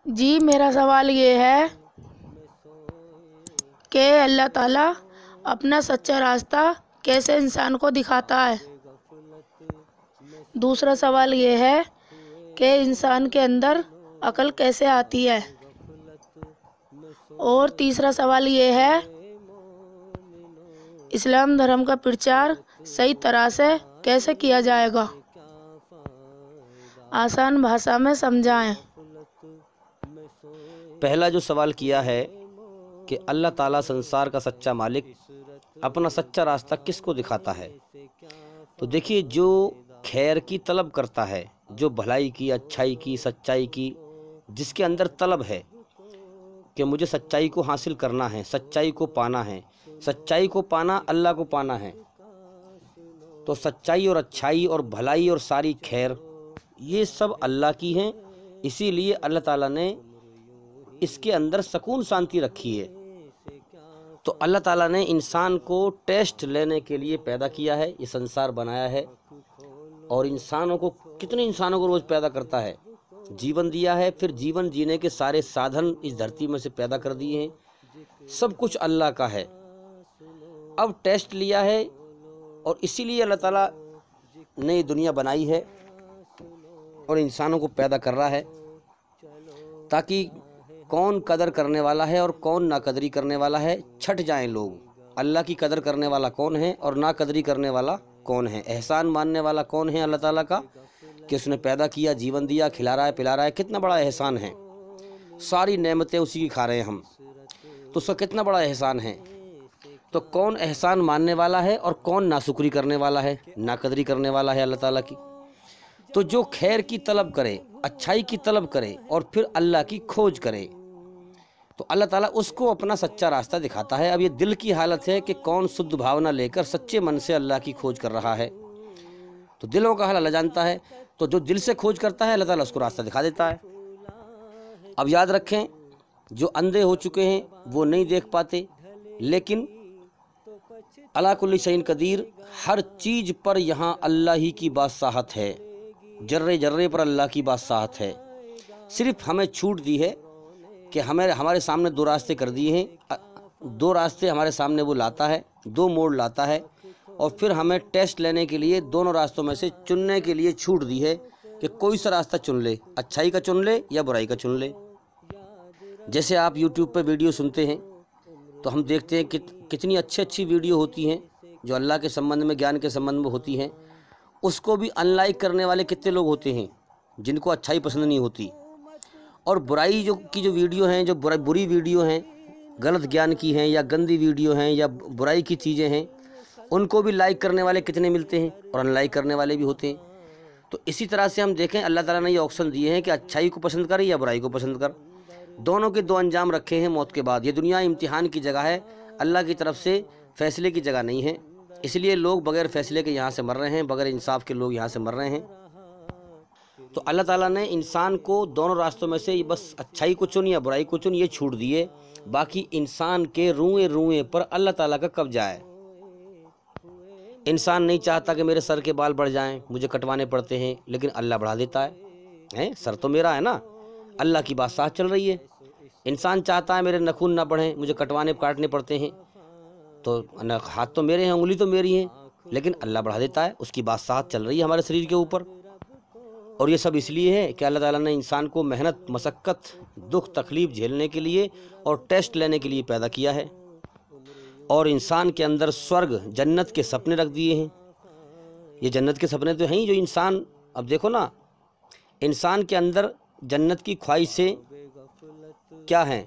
جی میرا سوال یہ ہے کہ اللہ تعالیٰ اپنا سچا راستہ کیسے انسان کو دکھاتا ہے۔ دوسرا سوال یہ ہے کہ انسان کے اندر عقل کیسے آتی ہے۔ اور تیسرا سوال یہ ہے اسلام دھرم کا پرچار صحیح طرح سے کیسے کیا جائے گا۔ آسان بھاشا میں سمجھائیں۔ پہلا جو سوال کیا ہے کہ اللہ تعالیٰ سنسار کا سچا مالک اپنا سچا راستہ کس کو دکھاتا ہے، تو دیکھیے جو خیر کی طلب کرتا ہے، جو بھلائی کی، اچھائی کی، سچائی کی، جس کے اندر طلب ہے کہ مجھے سچائی کو حاصل کرنا ہے، سچائی کو پانا ہے، سچائی کو پانا اللہ کو پانا ہے، تو سچائی اور اچھائی اور بھلائی اور ساری خیر یہ سب اللہ کی ہیں۔ اسی لیے اللہ تعالیٰ نے اس کے اندر سکون شانتی رکھی ہے۔ تو اللہ تعالیٰ نے انسان کو ٹیسٹ لینے کے لیے پیدا کیا ہے، یہ سنسار بنایا ہے، اور انسانوں کو کتنے انسانوں کو روز پیدا کرتا ہے، جیون دیا ہے، پھر جیون جینے کے سارے سادھن اس دھرتی میں سے پیدا کر دیے ہیں، سب کچھ اللہ کا ہے۔ اب ٹیسٹ لیا ہے، اور اسی لیے اللہ تعالیٰ نے یہ دنیا بنائی ہے اور انسانوں کو پیدا کر رہا ہے، تاکہ کون قدر کرنے والا ہے اور کون ناقدری کرنے والا ہے چھٹ جائیں لوگ۔ اللہ کی قدر کرنے والا کون ہے اور ناقدری کرنے والا کون ہے، احسان ماننے والا کون ہے اللہ تعالیٰ کا کہ اس نے پیدا کیا، جیون دیا، کھلا رہا ہے، پلا رہا ہے، کتنا بڑا احسان ہے، ساری نعمتیں اسی کی کھا رہے ہیں ہم، تو اس کا کتنا بڑا احسان ہے۔ تو کون احسان ماننے والا ہے اور کون ناشکری کرنے والا ہے، ناقدری کرنے والا ہے اللہ تعالیٰ کی۔ تو جو خیر کی طلب کرے، اچھائی کی طلب کرے اور پھر اللہ کی کھوج کرے، تو اللہ تعالیٰ اس کو اپنا سچا راستہ دکھاتا ہے۔ اب یہ دل کی حالت ہے کہ کون شدھ بھاونا لے کر سچے من سے اللہ کی کھوج کر رہا ہے، تو دلوں کا حال اللہ جانتا ہے۔ تو جو دل سے کھوج کرتا ہے اللہ تعالیٰ اس کو راستہ دکھا دیتا ہے۔ اب یاد رکھیں، جو اندھے ہو چکے ہیں وہ نہیں دیکھ پاتے، لیکن علی کل شیء قدیر، ہر چیز پر یہاں اللہ ہی کی بادشاہت ہے، ذرے ذرے پر اللہ کی بادشاہت ہے۔ صرف ہمیں چھوٹ دی ہے کہ ہمارے سامنے دو راستے کر دیے ہیں، دو راستے ہمارے سامنے وہ لاتا ہے، دو موڑ لاتا ہے، اور پھر ہمیں ٹیسٹ لینے کے لیے دونوں راستوں میں سے چننے کے لیے چھوٹ دی ہے کہ کوئی سا راستہ چن لے، اچھائی کا چن لے یا برائی کا چن لے۔ جیسے آپ یوٹیوب پہ ویڈیو سنتے ہیں تو ہم دیکھتے ہیں کہ کتنی اچھی ویڈیو ہوتی ہیں جو اللہ کے سمبندھ میں، گیان کے سمبندھ میں ہوتی ہیں، اس کو بھی ان لائک کرنے والے کتنے لوگ ہوتے ہیں جن کو اچھائی پسند نہیں ہوتی، اور برائی کی جو ویڈیو ہیں، جو بری ویڈیو ہیں، غلط گیان کی ہیں یا گندی ویڈیو ہیں یا برائی کی چیزیں ہیں، ان کو بھی لائک کرنے والے کتنے ملتے ہیں اور ان لائک کرنے والے بھی ہوتے ہیں۔ تو اسی طرح سے ہم دیکھیں اللہ تعالیٰ نے یہ آپشن دیے ہیں کہ اچھائی کو پسند کر یا برائی کو پسند کر، دونوں کے دو انجام رکھے ہیں موت کے بعد۔ یہ دنیا امتحان کی جگہ ہے، اللہ کی طرف سے فیصلے کی جگہ نہیں ہے، اس لیے لوگ بغیر فیصلے کے یہاں سے مر رہے ہیں، بغیر انصاف کے لوگ یہاں سے مر رہے ہیں۔ تو اللہ تعالیٰ نے انسان کو دونوں راستوں میں سے بس اچھائی کو چن یا برائی کو چن یہ چھوٹ دیے، باقی انسان کے روئیں روئیں پر اللہ تعالیٰ کا قبضہ ہے۔ انسان نہیں چاہتا کہ میرے سر کے بال بڑھ جائیں، مجھے کٹوانے پڑتے ہیں، لیکن اللہ بڑھا دیتا ہے، سر تو میرا ہے نا، اللہ کی بات ساتھ چل رہی ہے۔ انسان چاہتا ہے میرے ناخن نہ بڑھیں، مجھے کاٹنے پڑتے ہیں، تو ہاتھ تو میرے ہیں، انگلی تو میری ہیں، لیکن اللہ بڑھا دیتا ہے، اس کی بات ساتھ چل رہی ہے ہمارے شریر کے اوپر۔ اور یہ سب اس لیے ہے کہ اللہ تعالیٰ نے انسان کو محنت، مشقت، دکھ، تکلیف جھیلنے کے لیے اور ٹیسٹ لینے کے لیے پیدا کیا ہے، اور انسان کے اندر سورگ، جنت کے سپنے رکھ دیے ہیں۔ یہ جنت کے سپنے تو ہیں ہی جو انسان، اب دیکھو نا، انسان کے اندر جنت کی خواہشیں کیا ہیں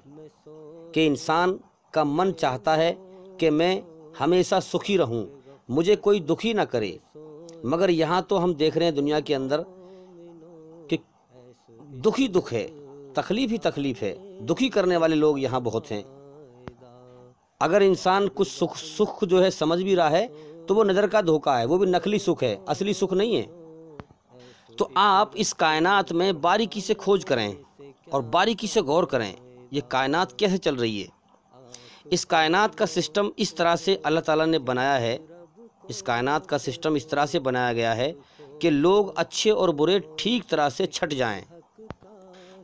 کہ انسان کا من چاہتا ہے کہ میں ہمیشہ سکھی رہوں، مجھے کوئی دکھی نہ کرے، مگر یہاں تو ہم دیکھ رہے ہیں دنیا کے اندر کہ دکھ ہی دکھ ہے، تکلیف ہی تکلیف ہے، دکھی کرنے والے لوگ یہاں بہت ہیں۔ اگر انسان کچھ سکھ جو ہے سمجھ بھی رہا ہے تو وہ نظر کا دھوکہ ہے، وہ بھی نقلی سکھ ہے، اصلی سکھ نہیں ہے۔ تو آپ اس کائنات میں باریکی سے کھوج کریں اور باریکی سے غور کریں، یہ کائنات کیسے چل رہی ہے۔ اس کائنات کا سسٹم اس طرح سے اللہ تعالیٰ نے بنایا ہے، اس کائنات کا سسٹم اس طرح سے بنایا گیا ہے کہ لوگ اچھے اور برے ٹھیک طرح سے چھٹ جائیں۔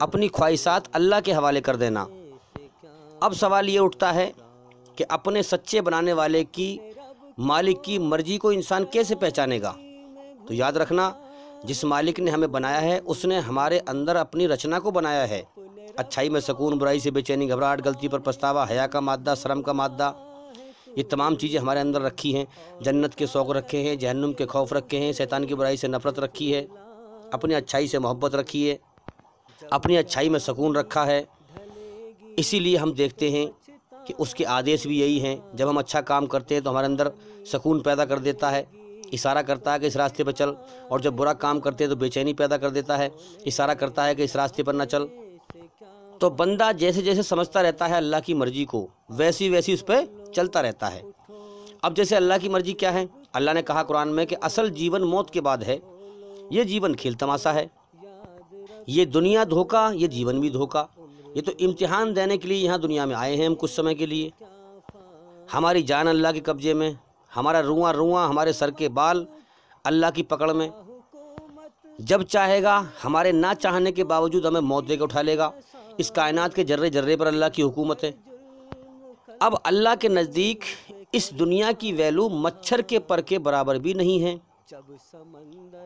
اپنی خواہشات اللہ کے حوالے کر دینا۔ اب سوال یہ اٹھتا ہے کہ اپنے سچے بنانے والے کی، مالک کی مرضی کو انسان کیسے پہچانے گا؟ تو یاد رکھنا، جس مالک نے ہمیں بنایا ہے اس نے ہمارے اندر اپنی رچنا کو بنایا ہے۔ اچھائی میں سکون، برائی سے بے چینی، گھبراہٹ، غلطی پر پچھتاوا، حیا کا مادہ، شرم کا مادہ، یہ تمام چیزیں ہمارے اندر رکھی ہیں۔ جنت کے شوق رکھے ہیں، جہنم کے خوف رکھے ہیں، شیطان کی برائی سے نفرت رکھی ہے، اپنی اچھائی سے محبت رکھی ہے، اپنی اچھائی میں سکون رکھا ہے۔ اسی لیے ہم دیکھتے ہیں کہ اس کے آدیش بھی یہی ہیں۔ جب ہم اچھا کام کرتے ہیں تو ہمارے اندر سکون پیدا کر دیتا ہے، اشارہ کرتا ہے کہ اس راستے پر چل، اور جب برا کام کرتے ہیں تو بے چینی پیدا کر دیتا ہے، اشارہ کرتا ہے کہ اس راستے پر نہ چل۔ تو بندہ جیسے جیسے سمجھتا رہتا ہے اللہ کی مرضی کو، ویسی ویسی اس پہ چلتا رہتا ہے۔ اب جیسے اللہ کی مرضی کیا ہے؟ اللہ نے کہا قرآن میں کہ اصل جیون موت کے بعد ہے، یہ جیون کھیل تماشا ہے، یہ دنیا دھوکہ، یہ جیون بھی دھوکہ۔ یہ تو امتحان دینے کے لیے یہاں دنیا میں آئے ہیں ہم کچھ سمے کے لیے۔ ہماری جان اللہ کے قبضے میں، ہمارا رواں رواں، ہمارے سر کے بال اللہ کی پکڑ میں۔ جب چاہے گا ہمارے نہ چاہنے کے باوجود ہمیں موت دے کے اٹھا لے گا۔ اس کائنات کے ذرے ذرے پر اللہ کی حکومت ہے۔ اب اللہ کے نزدیک اس دنیا کی ویلو مچھر کے پر کے برابر بھی نہیں ہے۔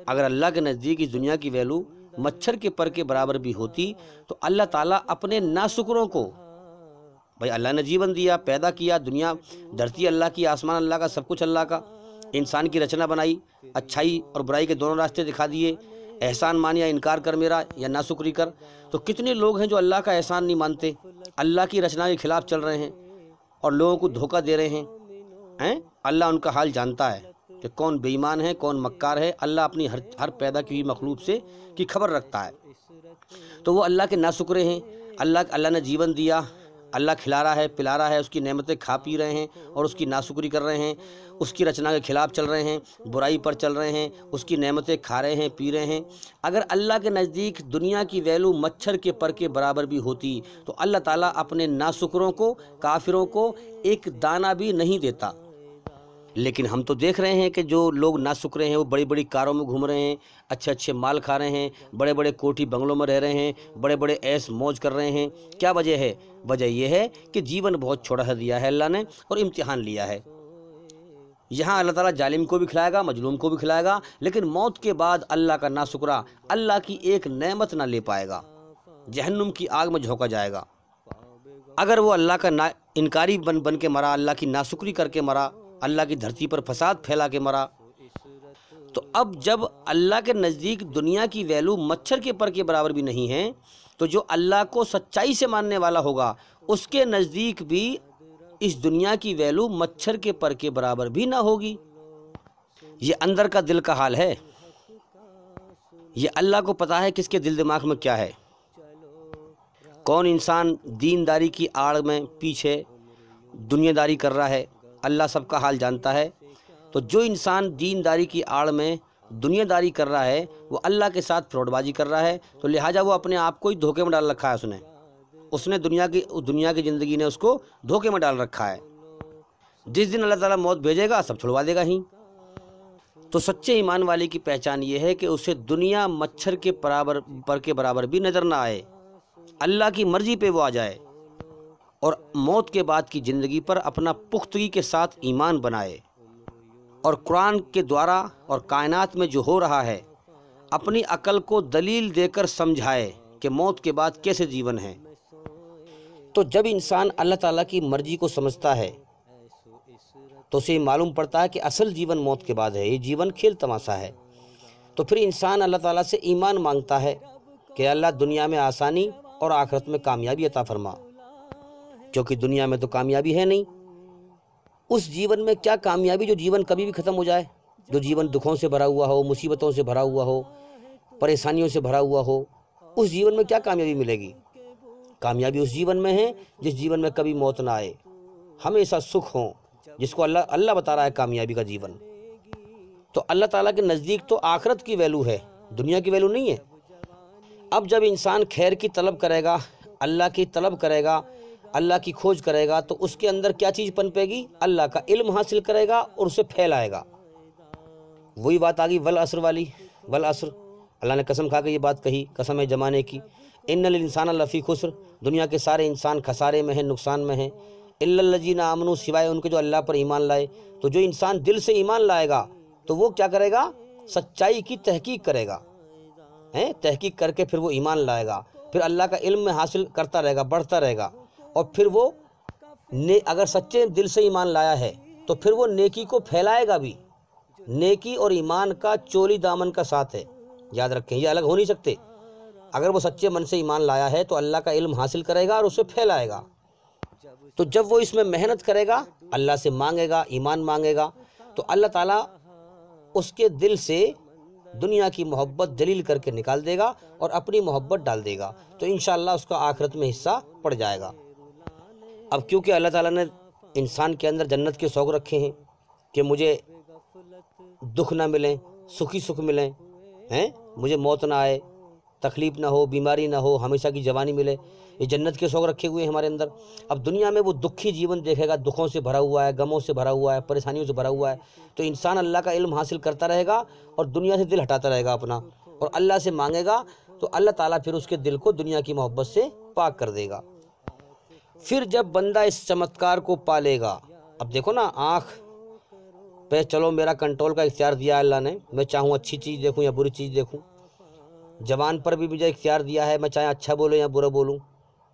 اگر اللہ کے نزدیک اس دنیا کی ویلو مچھر کے پر کے برابر بھی ہوتی تو اللہ تعالیٰ اپنے ناشکروں کو، بھائی اللہ نے جیون دیا، پیدا کیا، دنیا دھرتی اللہ کی، آسمان اللہ کا، سب کچھ اللہ کا، انسان کی رچنا بنائی، اچھائی اور برائی کے دونوں راستے دکھا دیے، احسان مان یا انکار کر میرا یا ناشکری کر۔ تو کتنے لوگ ہیں جو اللہ کا احسان نہیں مانتے، اللہ کی رچنا کے خلاف چل رہے ہیں اور لوگوں کو دھوکہ دے رہے ہیں۔ اللہ ان کا حال جانتا ہے کہ کون بے ایمان ہے، کون مکار ہے۔ اللہ اپنی ہر پیدا کی ہوئی مخلوق سے کی خبر رکھتا ہے، تو وہ اللہ کے ناشکرے ہیں۔ اللہ نے جیون دیا، اللہ کھلا رہا ہے، پلا رہا ہے، اس کی نعمتیں کھا پی رہے ہیں اور اس کی ناشکری کر رہے ہیں، اس کی رچنا کے خلاف چل رہے ہیں، برائی پر چل رہے ہیں، اس کی نعمتیں کھا رہے ہیں، پی رہے ہیں۔ اگر اللہ کے نزدیک دنیا کی ویلو مچھر کے پر کے برابر بھی ہوتی تو اللہ تعالیٰ اپنے ناشکروں کو، کافروں کو ایک دانہ بھی نہیں دیتا۔ لیکن ہم تو دیکھ رہے ہیں کہ جو لوگ ناشکرے ہیں وہ بڑی بڑی کاروں میں گھوم رہے ہیں، اچھے اچھے مال کھا رہے ہیں، بڑے بڑے کوٹھی بنگلوں میں رہ رہے ہیں، بڑے بڑے عیش موج کر رہے ہیں۔ کیا وجہ ہے؟ وجہ یہ ہے کہ جیون بہت چھوٹا سا دیا ہے اللہ نے اور امتحان لیا ہے۔ یہاں اللہ تعالیٰ ظالم کو بھی کھلائے گا، مظلوم کو بھی کھلائے گا، لیکن موت کے بعد اللہ کا ناشکرا اللہ کی ایک نعمت نہ لے پائے گا، جہنم کی آگ میں جھونکا جائے گا۔ اگر وہ اللہ کا انکاری بن کے مرا، اللہ کی ناشکری کر کے مرا، اللہ کی دھرتی پر فساد پھیلا کے مرا، تو اب جب اللہ کے نزدیک دنیا کی ویلو مچھر کے پر کے برابر بھی نہیں ہے تو جو اللہ کو سچائی سے ماننے والا ہوگا اس کے نزدیک بھی اس دنیا کی ویلو مچھر کے پر کے برابر بھی نہ ہوگی۔ یہ اندر کا دل کا حال ہے، یہ اللہ کو پتہ ہے کس کے دل دماغ میں کیا ہے۔ کون انسان دینداری کی آڑ میں پیچھے دنیا داری کر رہا ہے، اللہ سب کا حال جانتا ہے۔ تو جو انسان دینداری کی آڑ میں دنیا داری کر رہا ہے وہ اللہ کے ساتھ فراڈ بازی کر رہا ہے، تو لہٰذا وہ اپنے آپ کو ہی دھوکے میں ڈال رکھا ہے۔ اس نے دنیا کی زندگی نے اس کو دھوکے میں ڈال رکھا ہے۔ جس دن اللہ تعالیٰ موت بھیجے گا سب چھڑوا دے گا ہی۔ تو سچے ایمان والے کی پہچان یہ ہے کہ اسے دنیا مچھر کے پر کے برابر بھی نظر نہ آئے، اللہ کی مرضی پہ وہ آ جائے اور موت کے بعد کی زندگی پر اپنا پختگی کے ساتھ ایمان بنائے، اور قرآن کے دوارا اور کائنات میں جو ہو رہا ہے اپنی عقل کو دلیل دے کر سمجھائے کہ موت کے بعد کیسے جیون ہے۔ تو جب انسان اللہ تعالیٰ کی مرضی کو سمجھتا ہے تو اسے معلوم پڑتا ہے کہ اصل جیون موت کے بعد ہے، یہ جیون کھیل تماشا ہے۔ تو پھر انسان اللہ تعالیٰ سے ایمان مانگتا ہے کہ اللہ دنیا میں آسانی اور آخرت میں کامیابی عطا فرما، کیونکہ دنیا میں تو کامیابی ہے نہیں۔ اس جیون میں کیا کامیابی جو جیون کبھی بھی ختم ہو جائے، جو جیون دکھوں سے بھرا ہوا ہو، مصیبتوں سے بھرا ہوا ہو، پریشانیوں سے بھرا ہوا ہو، اس جیون میں کیا کامیابی ملے گی؟ کامیابی اس جیون میں ہے جس جیون میں کبھی موت نہ آئے، ہمیشہ سکھ ہوں، جس کو اللہ بتا رہا ہے کامیابی کا جیون۔ تو اللہ تعالیٰ کے نزدیک تو آخرت کی ویلو ہے، دنیا کی ویلو نہیں ہے۔ اب جب انسان خیر کی طلب کرے گا، اللہ کی طلب کرے گا، اللہ کی کھوج کرے گا، تو اس کے اندر کیا چیز پنپے گی؟ اللہ کا علم حاصل کرے گا اور اسے پھیلائے گا۔ وہی بات آ گئی والعصر والی، والعصر، اللہ نے قسم کھا کے یہ بات کہی، قسم ہے زمانے کی، ان الانسان لفی خسر، دنیا کے سارے انسان خسارے میں ہیں، نقصان میں ہیں، الا الذین آمنوا، سوائے ان کے جو اللہ پر ایمان لائے۔ تو جو انسان دل سے ایمان لائے گا تو وہ کیا کرے گا؟ سچائی کی تحقیق کرے گا، تحقیق کر کے پھر وہ ایمان لائے گا، پھر اللہ کا علم میں حاصل کرتا رہے گا، بڑھتا رہے گا، اور پھر وہ اگر سچے دل سے ایمان لایا ہے تو پھر وہ نیکی کو پھیلائے گا بھی۔ نیکی اور ایمان کا چولی دامن کا ساتھ ہے، یاد رکھیں، یہ الگ ہو نہیں سکتے۔ اگر وہ سچے من سے ایمان لایا ہے تو اللہ کا علم حاصل کرے گا اور اسے پھیلائے گا۔ تو جب وہ اس میں محنت کرے گا، اللہ سے مانگے گا، ایمان مانگے گا، تو اللہ تعالیٰ اس کے دل سے دنیا کی محبت دلیل کر کے نکال دے گا اور اپنی محبت ڈال دے گا، تو انشاءاللہ اس کا آخرت میں حصہ پڑ جائے گا۔ اب کیونکہ اللہ تعالیٰ نے انسان کے اندر جنت کے شوق رکھے ہیں کہ مجھے دکھ نہ ملیں، سکھی سکھ ملیں، مجھے موت نہ آئے، تکلیف نہ ہو، بیماری نہ ہو، ہمیشہ کی جوانی ملے، یہ جنت کے شوق رکھے ہوئے ہیں ہمارے اندر۔ اب دنیا میں وہ دکھی جیون دیکھے گا، دکھوں سے بھرا ہوا ہے، غموں سے بھرا ہوا ہے، پریشانیوں سے بھرا ہوا ہے، تو انسان اللہ کا علم حاصل کرتا رہے گا اور دنیا سے دل ہٹاتا رہے گا اپنا، اور اللہ سے مانگے گا تو اللہ تعالیٰ پھر اس کے دل کو دنیا کی محبت سے پاک کر دے گا۔ پھر جب بندہ اس چمتکار کو پالے گا، اب دیکھو نا، آنکھ پہ چلو میرا کنٹرول کا اختیار دیا اللہ نے، میں چاہوں اچھی چیز دیکھوں یا بری چیز دیکھوں، زبان پر بھی مجھے اختیار دیا ہے، میں چاہے اچھا بولوں یا برا بولوں،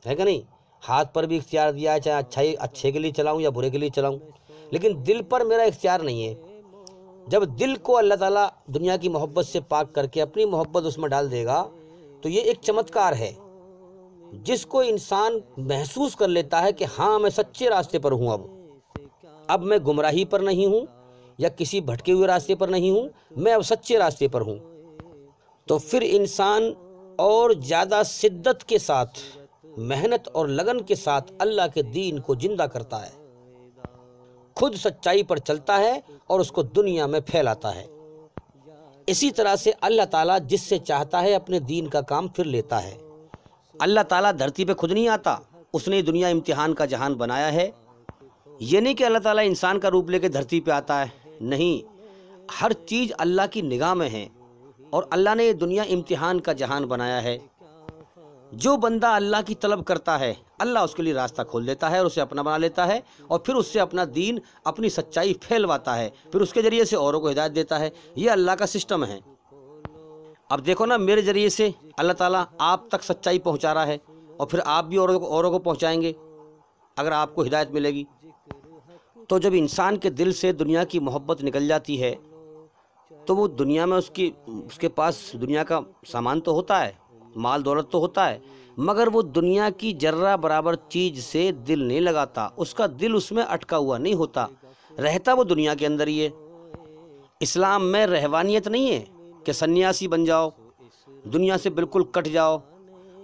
ہے کہ نہیں؟ ہاتھ پر بھی اختیار دیا ہے، چاہے اچھے کے لیے چلاؤں یا برے کے لیے چلاؤں، لیکن دل پر میرا اختیار نہیں ہے۔ جب دل کو اللہ تعالیٰ دنیا کی محبت سے پاک کر کے اپنی محبت اس میں ڈال دے گا تو یہ ایک چمتکار ہے جس کو انسان محسوس کر لیتا ہے کہ ہاں میں سچے راستے پر ہوں، اب میں گمراہی پر نہیں ہوں یا کسی بھٹکے ہوئے راستے پر نہیں ہوں، میں اب سچے راستے پر ہوں۔ تو پھر انسان اور زیادہ شدت کے ساتھ، محنت اور لگن کے ساتھ اللہ کے دین کو زندہ کرتا ہے، خود سچائی پر چلتا ہے اور اس کو دنیا میں پھیلاتا ہے۔ اسی طرح سے اللہ تعالیٰ جس سے چاہتا ہے اپنے دین کا کام پھر لیتا ہے۔ اللہ تعالیٰ دھرتی پہ خود نہیں آتا، اس نے دنیا امتحان کا جہان بنایا ہے۔ یہ نہیں کہ اللہ تعالیٰ انسان کا روپ لے کے دھرتی پہ آتا ہے، نہیں، ہر چیز اللہ کی نگاہ میں ہے، اور اللہ نے یہ دنیا امتحان کا جہان بنایا ہے۔ جو بندہ اللہ کی طلب کرتا ہے اللہ اس کے لیے راستہ کھول دیتا ہے اور اسے اپنا بنا لیتا ہے، اور پھر اس سے اپنا دین، اپنی سچائی پھیلواتا ہے، پھر اس کے ذریعے سے اوروں کو ہدایت دیتا ہے۔ یہ اللہ کا سسٹم ہے۔ اب دیکھو نا، میرے ذریعے سے اللہ تعالیٰ آپ تک سچائی پہنچا رہا ہے، اور پھر آپ بھی اوروں کو پہنچائیں گے اگر آپ کو ہدایت ملے گی۔ تو جب انسان کے دل سے دنیا کی محبت نکل جاتی ہے تو وہ دنیا میں اس کے پاس دنیا کا سامان تو ہوتا ہے، مال دولت تو ہوتا ہے، مگر وہ دنیا کی ذرہ برابر چیز سے دل نہیں لگاتا، اس کا دل اس میں اٹکا ہوا نہیں ہوتا، رہتا وہ دنیا کے اندر ہی ہے۔ اسلام میں رہوانیت نہیں ہے کہ سنیاسی بن جاؤ، دنیا سے بالکل کٹ جاؤ،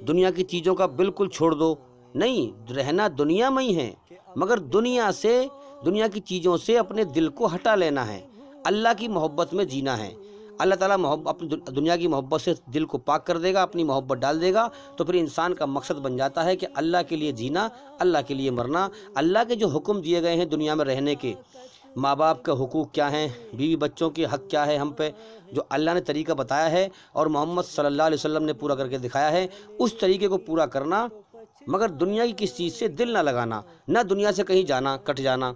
دنیا کی چیزوں کا بالکل چھوڑ دو، نہیں، رہنا دنیا میں ہی ہے، مگر دنیا کی چیزوں سے اپنے دل کو ہٹا لینا ہے، اللہ کی محبت میں جینا ہے۔ اللہ تعالیٰ اپنی دنیا کی محبت سے دل کو پاک کر دے گا، اپنی محبت ڈال دے گا، تو پھر انسان کا مقصد بن جاتا ہے کہ اللہ کے لیے جینا، اللہ کے لیے مرنا۔ اللہ کے جو حکم دیے گئے ہیں دنیا میں رہنے کے، ماں باپ کا حقوق کیا ہیں، بیوی بچوں کے حق کیا ہے ہم پہ، جو اللہ نے طریقہ بتایا ہے اور محمد صلی اللہ علیہ وسلم نے پورا کر کے دکھایا ہے، اس طریقے کو پورا کرنا، مگر دنیا کی کس چیز سے دل نہ لگانا، نہ دنیا سے کہیں جانا، کٹ جانا،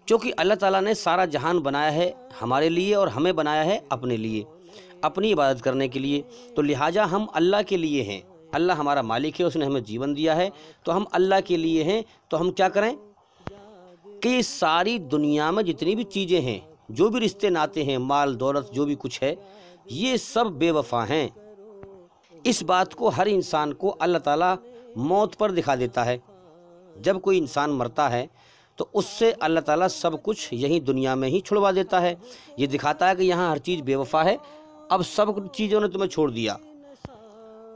کیونکہ اللہ تعالیٰ نے سارا جہان بنایا ہے ہمارے لیے اور ہمیں بنایا ہے اپنے لیے، اپنی عبادت کرنے کے لیے، تو لہٰذا ہم اللہ کے لیے ہیں، اللہ ہمارا مالک ہے، اس نے ہمیں جیون دیا ہے، تو ہم اللہ کے لیے ہیں، تو ہم کیا کریں کہ ساری دنیا میں جتنی بھی چیزیں ہیں، جو بھی رشتے ناتے ہیں، مال دولت جو بھی کچھ ہے، یہ سب بے وفا ہیں۔ اس بات کو ہر انسان کو اللہ تعالیٰ موت پر دکھا دیتا ہے۔ جب کوئی انسان مرتا ہے تو اس سے اللہ تعالیٰ سب کچھ یہیں دنیا میں ہی چھڑوا دیتا ہے، یہ دکھاتا ہے کہ یہاں ہر چیز بے وفا ہے، اب سب چیزوں نے تمہیں چھوڑ دیا۔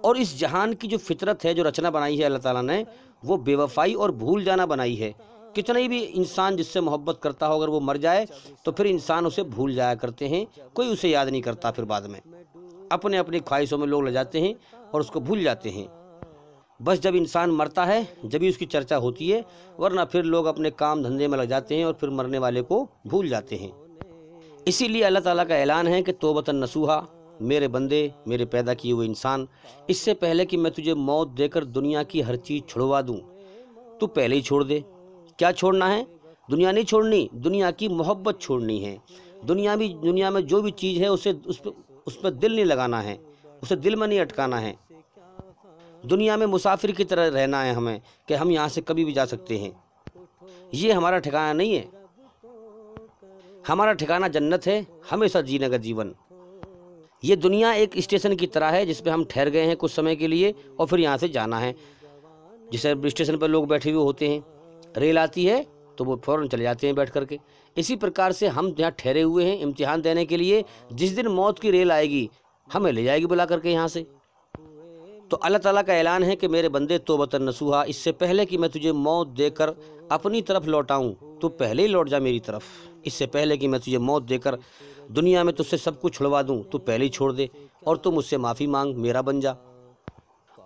اور اس جہان کی جو فطرت ہے، جو رچنا بنائی ہے اللہ تعالیٰ نے، وہ بے وفائی اور بھول جانا بنائی ہے۔ کتنے بھی انسان جس سے محبت کرتا ہو، اگر وہ مر جائے تو پھر انسان اسے بھول جایا کرتے ہیں، کوئی اسے یاد نہیں کرتا، پھر بعد میں اپنے خواہشوں میں لوگ لے جاتے ہیں اور اس کو بھول جاتے ہیں۔ بس جب انسان مرتا ہے جب ہی اس کی چرچا ہوتی ہے، ورنہ پھر لوگ اپنے کام دھندے میں لگ جاتے ہیں اور پھر مرنے والے کو بھول جاتے ہیں۔ اسی لیے اللہ تعالیٰ کا اعلان ہے کہ توبۃ نصوحا، میرے بندے، میرے پیدا کیے ہوئے انسان، اس سے پہلے کہ میں تجھے موت دے کر دنیا کی ہر چیز چھڑوا دوں تو پہلے ہی چھوڑ دے۔ کیا چھوڑنا ہے؟ دنیا نہیں چھوڑنی، دنیا کی محبت چھوڑنی ہے۔ دنیا میں جو بھی چیز ہے اس پہ دل نہیں لگانا ہے، اسے دل میں نہیں اٹکانا ہے۔ دنیا میں مسافر کی طرح رہنا ہے ہمیں، کہ ہم یہاں سے کبھی بھی جا سکتے ہیں۔ یہ ہمارا ٹھکانہ نہیں ہے، ہمارا ٹھکانہ جنت ہے، ہمیشہ جینے کا جیون۔ یہ دنیا ایک اسٹیشن کی طرح ہے جس پہ ہم ٹھہر گئے ہیں کچھ سمے کے لیے، اور پھر یہاں سے جانا ہے۔ جیسے اسٹیشن پہ لوگ بیٹھے ہوئے ہوتے ہیں، ریل آتی ہے تو وہ فوراً چلے جاتے ہیں بیٹھ کر کے۔ اسی پرکار سے ہم یہاں ٹھہرے ہوئے ہیں امتحان دینے کے لیے۔ جس دن موت کی ریل آئے گی ہمیں لے جائے گی بلا کر کے یہاں سے۔ تو اللہ تعالیٰ کا اعلان ہے کہ میرے بندے توبۃ نصوحا، اس سے پہلے کہ میں تجھے موت دے کر اپنی طرف لوٹاؤں تو پہلے ہی لوٹ جا میری طرف۔ اس سے پہلے کہ میں تجھے موت دے کر دنیا میں تجھ سے سب کچھ چھڑوا دوں تو پہلے ہی چھوڑ دے، اور تو مجھ سے معافی مانگ، میرا بن جا،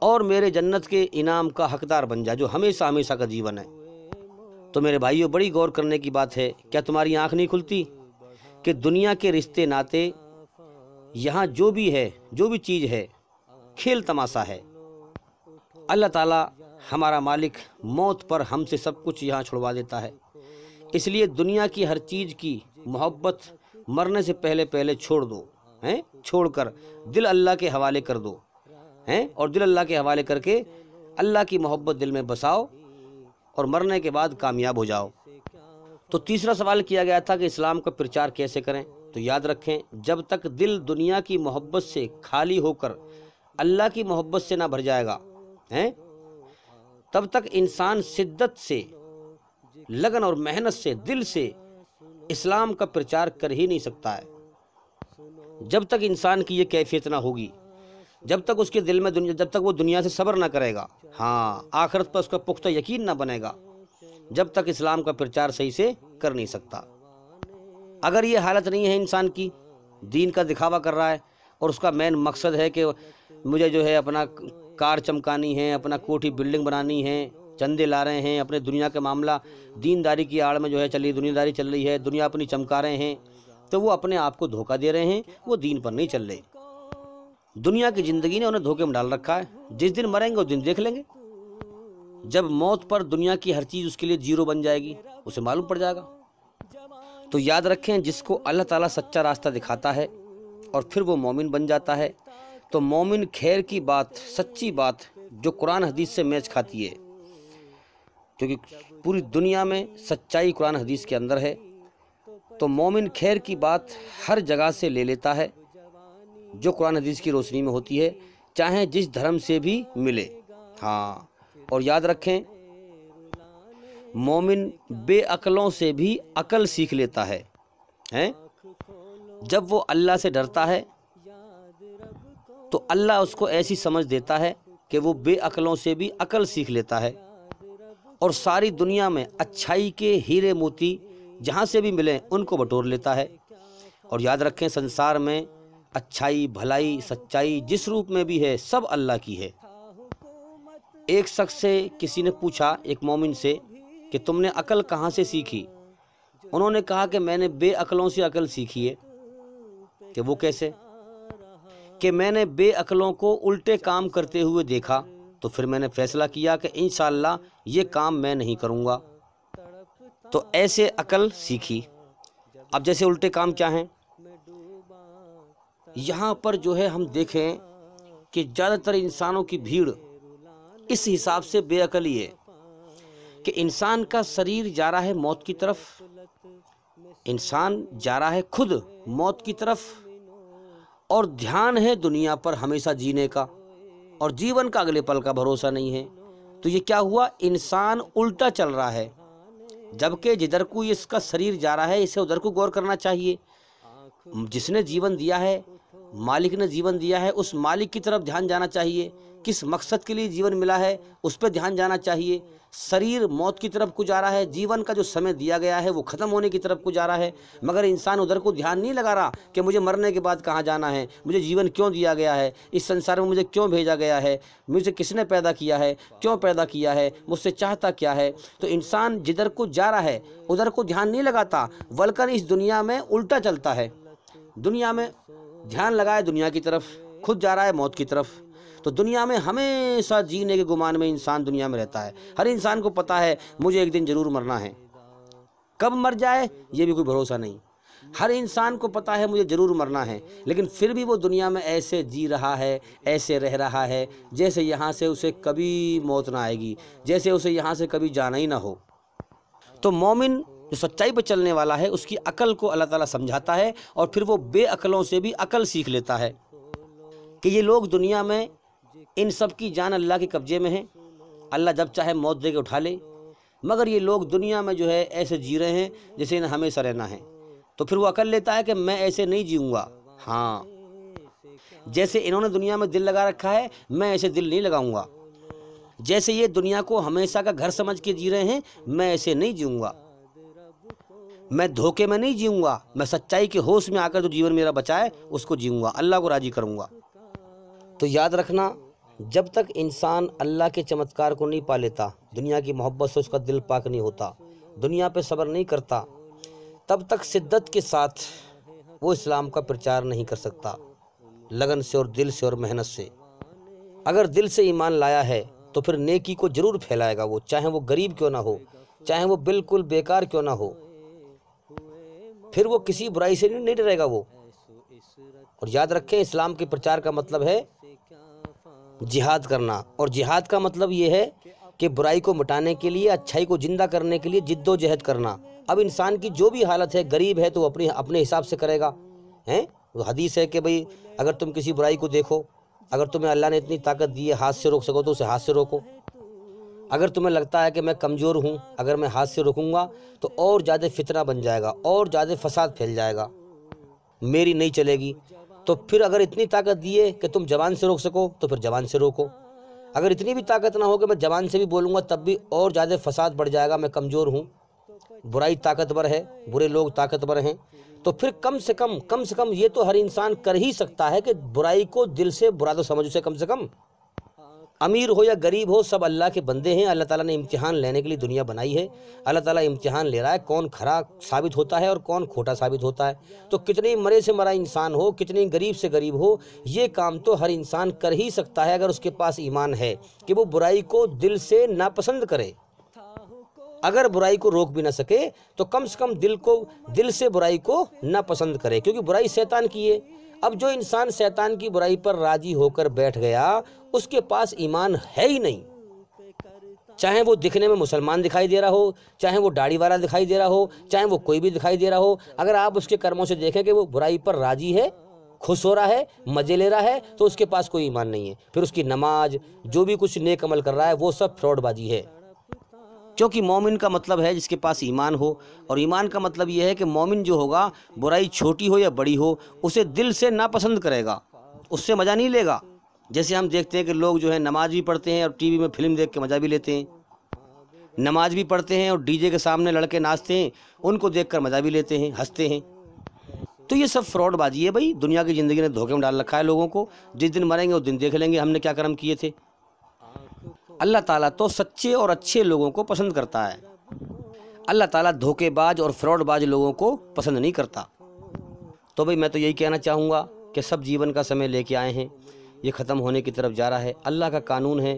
اور میرے جنت کے انعام کا حقدار بن جا جو ہمیشہ ہمیشہ کا جیون ہے۔ تو میرے بھائیوں، بڑی غور کرنے کی بات ہے، کیا تمہاری آنکھ نہیں کھلتی کہ دنیا کے رشتے ناتے، یہاں جو بھی ہے، جو بھی چیز ہے، کھیل تماشا ہے۔ اللہ تعالیٰ ہمارا مالک موت پر ہم سے سب کچھ یہاں چھڑوا دیتا ہے۔ اس لیے دنیا کی ہر چیز کی محبت مرنے سے پہلے چھوڑ دو، چھوڑ کر دل اللہ کے حوالے کر دو، اور دل اللہ کے حوالے کر کے اللہ کی محبت دل میں بساؤ، اور مرنے کے بعد کامیاب ہو جاؤ۔ تو تیسرا سوال کیا گیا تھا کہ اسلام کا پرچار کیسے کریں؟ تو یاد رکھیں، جب تک دل دنیا کی محبت سے خالی ہو کر اللہ کی محبت سے نہ بھر جائے گا، تب تک انسان شدت سے، لگن اور محنت سے، دل سے اسلام کا پرچار کر ہی نہیں سکتا ہے۔ جب تک انسان کی یہ کیفیت نہ ہوگی، جب تک اس کے دل میں جب تک وہ دنیا سے صبر نہ کرے گا، آخرت پر اس کا پختہ یقین نہ بنے گا، جب تک اسلام کا پرچار صحیح سے کر نہیں سکتا۔ اگر یہ حالت نہیں ہے انسان کی، دین کا دکھاوا کر رہا ہے، اور اس کا مین مقصد ہے کہ مجھے جو ہے اپنا کار چمکانی ہے، اپنا کوٹھی بلڈنگ بنانی ہے، چندے لا رہے ہیں، اپنے دنیا کے معاملہ دینداری کی آڑ میں جو ہے دنیا داری چل رہی ہے، دنیا اپنی چمکا رہے ہیں، تو وہ اپنے آپ کو دھوکہ دے رہے ہیں، وہ دین پر نہیں چل رہے۔ دنیا کی زندگی نے انہیں دھوکے میں ڈال رکھا ہے، جس دن مریں گے اس دن دیکھ لیں گے۔ جب موت پر دنیا کی ہر چیز اس کے لیے زیرو بن جائے گی، اسے معلوم پڑ جائے گا۔ تو یاد رکھیں، جس کو اللہ تعالیٰ سچا راستہ دکھاتا ہے اور پھر وہ مومن بن جاتا ہے، تو مومن خیر کی بات، سچی بات جو قرآن حدیث سے میچ کھاتی ہے، کیونکہ پوری دنیا میں سچائی قرآن حدیث کے اندر ہے، تو مومن خیر کی بات ہر جگہ سے لے لیتا ہے جو قرآن حدیث کی روشنی میں ہوتی ہے، چاہے جس دھرم سے بھی ملے۔ اور یاد رکھیں، مومن بے عقلوں سے بھی عقل سیکھ لیتا ہے۔ جب وہ اللہ سے ڈرتا ہے تو اللہ اس کو ایسی سمجھ دیتا ہے کہ وہ بے عقلوں سے بھی عقل سیکھ لیتا ہے، اور ساری دنیا میں اچھائی کے ہیرے موتی جہاں سے بھی ملیں ان کو بٹور لیتا ہے۔ اور یاد رکھیں، سنسار میں اچھائی، بھلائی، سچائی جس روپ میں بھی ہے، سب اللہ کی ہے۔ ایک شخص سے کسی نے پوچھا، ایک مومن سے، کہ تم نے عقل کہاں سے سیکھی؟ انہوں نے کہا کہ میں نے بے عقلوں سے عقل سیکھی ہے۔ کہ وہ کیسے؟ کہ میں نے بے عقلوں کو الٹے کام کرتے ہوئے دیکھا، تو پھر میں نے فیصلہ کیا کہ انشاءاللہ یہ کام میں نہیں کروں گا، تو ایسے عقل سیکھی۔ اب جیسے الٹے کام کیا ہیں؟ یہاں پر جو ہے ہم دیکھیں کہ زیادہ تر انسانوں کی بھیڑ اس حساب سے بے عقلی ہے کہ انسان کا شریر جا رہا ہے موت کی طرف، انسان جا رہا ہے خود موت کی طرف، اور دھیان ہے دنیا پر ہمیشہ جینے کا، اور جیون کا اگلے پل کا بھروسہ نہیں ہے۔ تو یہ کیا ہوا؟ انسان الٹا چل رہا ہے، جبکہ جدھر کو اس کا شریر جا رہا ہے اسے ادھر کو غور کرنا چاہیے۔ جس نے جیون دیا ہے، مالک نے جیون دیا ہے، اس مالک کی طرف دھیان جانا چاہیے۔ کس مقصد کے لیے جیون ملا ہے اس پہ دھیان جانا چاہیے۔ شریر موت کی طرف کو جا رہا ہے، جیون کا جو سمے دیا گیا ہے وہ ختم ہونے کی طرف کو جا رہا ہے، مگر انسان ادھر کو دھیان نہیں لگا رہا کہ مجھے مرنے کے بعد کہاں جانا ہے، مجھے جیون کیوں دیا گیا ہے، اس سنسار میں مجھے کیوں بھیجا گیا ہے، مجھے کس نے پیدا کیا ہے، کیوں پیدا کیا ہے، مجھ سے چاہتا کیا ہے۔ تو انسان جدھر کو جا رہا ہے ادھر کو دھیان نہیں لگاتا، بلکہ اس دنیا میں الٹا چلتا ہے۔ دنیا میں دھیان لگائے دنیا کی طرف، خود جا رہا ہے موت کی طرف۔ تو دنیا میں ہمیشہ جینے کے گمان میں انسان دنیا میں رہتا ہے۔ ہر انسان کو پتہ ہے مجھے ایک دن ضرور مرنا ہے، کب مر جائے یہ بھی کوئی بھروسہ نہیں۔ ہر انسان کو پتہ ہے مجھے ضرور مرنا ہے، لیکن پھر بھی وہ دنیا میں ایسے جی رہا ہے، ایسے رہ رہا ہے جیسے یہاں سے اسے کبھی موت نہ آئے گی، جیسے اسے یہاں سے کبھی جانا ہی نہ ہو۔ تو مومن جو سچائی پہ چلنے والا ہے، اس کی عقل کو اللہ تعالیٰ سمجھاتا ہے، اور پھر وہ بے عقلوں سے بھی عقل سیکھ لیتا ہے کہ یہ لوگ دنیا میں ان سب کی جان اللہ کے قبضے میں ہے، اللہ جب چاہے موت دے کے اٹھا لے، مگر یہ لوگ دنیا میں جو ہے ایسے جی رہے ہیں جیسے انہیں ہمیشہ رہنا ہے۔ تو پھر وہ عقل لیتا ہے کہ میں ایسے نہیں جیوں گا، ہاں جیسے انہوں نے دنیا میں دل لگا رکھا ہے میں ایسے دل نہیں لگاؤں گا، جیسے یہ دنیا کو ہمیشہ کا گھر سمجھ کے جی رہے ہیں میں ایسے نہیں جیوں گا، میں دھوکے میں نہیں جیوں گا، میں سچائی کے ہوش میں آ کر جو جیون میرا بچائے اس کو جیوں گا، اللہ کو راضی کروں گا۔ تو یاد رکھنا، جب تک انسان اللہ کے چمتکار کو نہیں پا لیتا، دنیا کی محبت سے اس کا دل پاک نہیں ہوتا، دنیا پہ صبر نہیں کرتا، تب تک شدت کے ساتھ وہ اسلام کا پرچار نہیں کر سکتا، لگن سے اور دل سے اور محنت سے۔ اگر دل سے ایمان لایا ہے تو پھر نیکی کو ضرور پھیلائے گا، وہ چاہے وہ غریب کیوں نہ ہو، چاہے وہ بالکل بیکار کیوں نہ ہو، پھر وہ کسی برائی سے نہیں ڈرے گا وہ۔ اور یاد رکھیں، اسلام کے پرچار کا مطلب ہے جہاد کرنا، اور جہاد کا مطلب یہ ہے کہ برائی کو مٹانے کے لیے، اچھائی کو زندہ کرنے کے لیے جد و جہد کرنا۔ اب انسان کی جو بھی حالت ہے، غریب ہے تو وہ اپنے حساب سے کرے گا، حدیث ہے کہ بھئی اگر تم کسی برائی کو دیکھو، اگر تمہیں اللہ نے اتنی طاقت دی ہے ہاتھ سے روک سکو تو اسے ہاتھ سے روکو۔ اگر تمہیں لگتا ہے کہ میں کمزور ہوں، اگر میں ہاتھ سے روکوں گا تو اور زیادہ فتنہ بن جائے گا، اور زیادہ فساد پھیل جائے گا، میری نہیں چلے گی، تو پھر اگر اتنی طاقت دی ہے کہ تم زبان سے روک سکو تو پھر زبان سے روکو۔ اگر اتنی بھی طاقت نہ ہو کہ میں زبان سے بھی بولوں گا تب بھی اور زیادہ فساد بڑھ جائے گا، میں کمزور ہوں، برائی طاقتور ہے، برے لوگ طاقتور ہیں، تو پھر کم سے کم یہ تو ہر انسان کر ہی سکتا ہے کہ برائی کو دل سے برا تو سمجھ اسے کم سے کم۔ امیر ہو یا غریب ہو، سب اللہ کے بندے ہیں، اللہ تعالیٰ نے امتحان لینے کے لیے دنیا بنائی ہے، اللہ تعالیٰ امتحان لے رہا ہے کون کھرا ثابت ہوتا ہے اور کون کھوٹا ثابت ہوتا ہے۔ تو کتنی مرے سے مرا انسان ہو، کتنی غریب سے غریب ہو، یہ کام تو ہر انسان کر ہی سکتا ہے اگر اس کے پاس ایمان ہے کہ وہ برائی کو دل سے ناپسند کرے۔ اگر برائی کو روک بھی نہ سکے تو کم سے کم دل سے برائی کو ناپسند کرے، کیونکہ برائی شیطان کی ہے۔ اب جو انسان شیطان کی برائی پر راضی ہو کر بیٹھ گیا، اس کے پاس ایمان ہے ہی نہیں، چاہے وہ دکھنے میں مسلمان دکھائی دے رہا ہو، چاہے وہ داڑھی والا دکھائی دے رہا ہو، چاہے وہ کوئی بھی دکھائی دے رہا ہو، اگر آپ اس کے کرموں سے دیکھیں کہ وہ برائی پر راضی ہے، خوش ہو رہا ہے، مزے لے رہا ہے، تو اس کے پاس کوئی ایمان نہیں ہے۔ پھر اس کی نماز، جو بھی کچھ نیک عمل کر رہا ہے، وہ سب فراڈ بازی ہے۔ کیونکہ مومن کا مطلب ہے جس کے پاس ایمان ہو، اور ایمان کا مطلب یہ ہے کہ مومن جو ہوگا، برائی چھوٹی ہو یا بڑی ہو، اسے دل سے ناپسند کرے گا، اس سے مزہ نہیں لے گا۔ جیسے ہم دیکھتے ہیں کہ لوگ جو ہے نماز بھی پڑھتے ہیں اور ٹی وی میں فلم دیکھ کے مزہ بھی لیتے ہیں، نماز بھی پڑھتے ہیں اور ڈی جے کے سامنے لڑکے ناچتے ہیں، ان کو دیکھ کر مزہ بھی لیتے ہیں، ہنستے ہیں۔ تو یہ سب فراڈ بازی ہے بھائی، دنیا کی زندگی نے دھوکے میں ڈال رکھا ہے لوگوں کو۔ جس دن مریں گے اس دن دیکھ لیں گے ہم نے کیا کرم کیے تھے۔ اللہ تعالیٰ تو سچے اور اچھے لوگوں کو پسند کرتا ہے، اللہ تعالیٰ دھوکے باز اور فراڈ باز لوگوں کو پسند نہیں کرتا۔ تو بھئی میں تو یہی کہنا چاہوں گا کہ سب جیون کا سمے لے کے آئے ہیں، یہ ختم ہونے کی طرف جا رہا ہے۔ اللہ کا قانون ہے،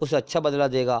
اسے اچھا بدلہ دے گا،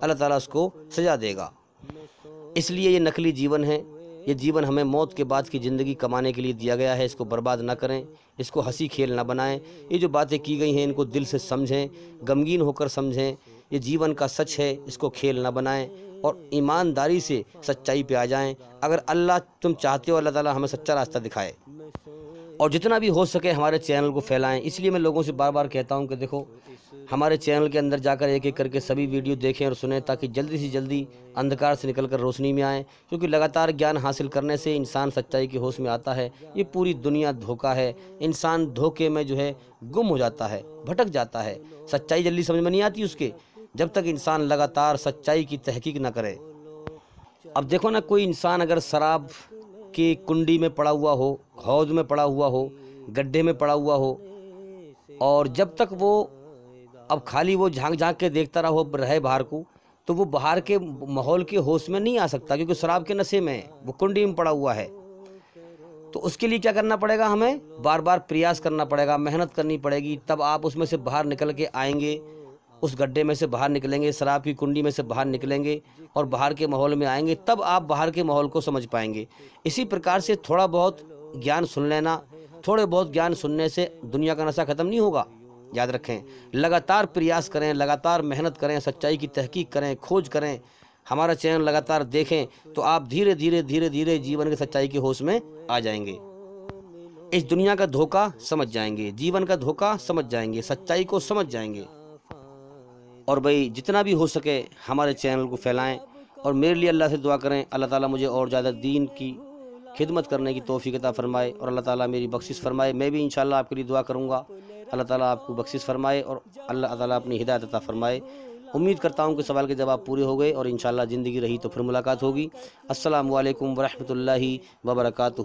اللہ تعالیٰ اس کو سزا دے گا۔ اس لیے یہ نقلی جیون ہے، یہ جیون ہمیں موت کے بعد کی زندگی کمانے کے لیے دیا گیا ہے، اس کو برباد نہ کریں، اس کو ہنسی کھیل نہ بنائیں۔ یہ جو باتیں کی گئی ہیں ان کو دل سے سمجھیں، غمگین ہو کر سمجھیں، یہ جیون کا سچ ہے، اس کو کھیل نہ بنائیں، اور ایمانداری سے سچائی پہ آ جائیں۔ اگر اللہ تم چاہتے ہو اللہ تعالیٰ ہمیں سچا راستہ دکھائے، اور جتنا بھی ہو سکے ہمارے چینل کو پھیلائیں۔ اس لیے میں لوگوں سے بار بار کہتا ہوں کہ دیکھو، ہمارے چینل کے اندر جا کر ایک ایک کر کے سبھی ویڈیو دیکھیں اور سنیں، تاکہ جلدی سے جلدی اندھکار سے نکل کر روشنی میں آئیں، کیونکہ لگاتار گیان حاصل کرنے سے انسان سچائی کے ہوش میں آتا ہے۔ یہ پوری دنیا دھوکہ ہے، انسان دھوکے میں جو ہے گم ہو جاتا ہے، بھٹک جاتا ہے، سچائی جلدی سمجھ میں نہیں آتی اس کے، جب تک انسان لگاتار سچائی کی تحقیق نہ کرے۔ اب دیکھو نا، کوئی انسان اگر شراب کی کنڈی میں پڑا ہوا ہو، حوض میں پڑا ہوا ہو، گڈھے میں پڑا ہوا ہو، اور جب تک وہ اب خالی وہ جھانک جھانک کے دیکھتا رہے باہر کو، تو وہ باہر کے ماحول کے ہوش میں نہیں آ سکتا، کیونکہ شراب کے نشے میں ہے، وہ کنڈی میں پڑا ہوا ہے۔ تو اس کے لیے کیا کرنا پڑے گا؟ ہمیں بار بار پریاس کرنا پڑے گا، محنت کرنی پڑے گی، تب آپ اس میں سے باہر نکل کے آئیں گے، اس گڈھے میں سے باہر نکلیں گے، شراب کی کنڈی میں سے باہر نکلیں گے اور باہر کے ماحول میں آئیں گے، تب آپ باہر کے ماحول کو سمجھ پائیں گے۔ اسی پرکار سے تھوڑا بہت گیان سن لینا، تھوڑے بہت گیان سننے سے دنیا کا نشہ ختم نہیں ہوگا۔ یاد رکھیں، لگاتار پریاس کریں، لگاتار محنت کریں، سچائی کی تحقیق کریں، کھوج کریں، ہمارا چینل لگاتار دیکھیں، تو آپ دھیرے دھیرے جیون کی سچائی کے ہوش میں آ جائیں گے۔ اس دنیا کا دھوکہ سمجھ جائیں گے، جیون کا دھوکہ سمجھ جائیں گے، سچائی کو سمجھ جائیں گے۔ اور بھائی جتنا بھی ہو سکے ہمارے چینل کو پھیلائیں، اور میرے لیے اللہ سے دعا کریں، اللہ تعالیٰ مجھے اور زیادہ دین کی خدمت کرنے کی توفیق عطا فرمائے، اور اللہ تعالیٰ میری بخشش فرمائے۔ میں بھی انشاءاللہ آپ کے لیے دعا کروں گا، اللہ تعالیٰ آپ کو بخشش فرمائے اور اللہ تعالیٰ اپنی ہدایت عطا فرمائے۔ امید کرتا ہوں کہ سوال کے جواب پورے ہو گئے، اور انشاءاللہ زندگی رہی تو پھر ملاقات ہوگی۔ السلام علیکم ورحمۃ اللہ وبرکاتہ۔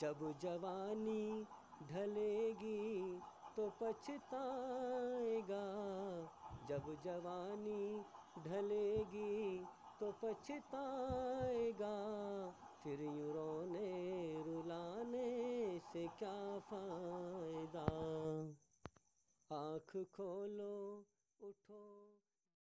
جب جوانی ڈھلے گی تو پچھتائے گا، جب جوانی ڈھلے گی تو پچھتائے گا، پھر یوں رونے رلانے سے کیا فائدہ۔ آنکھ کھولو اٹھو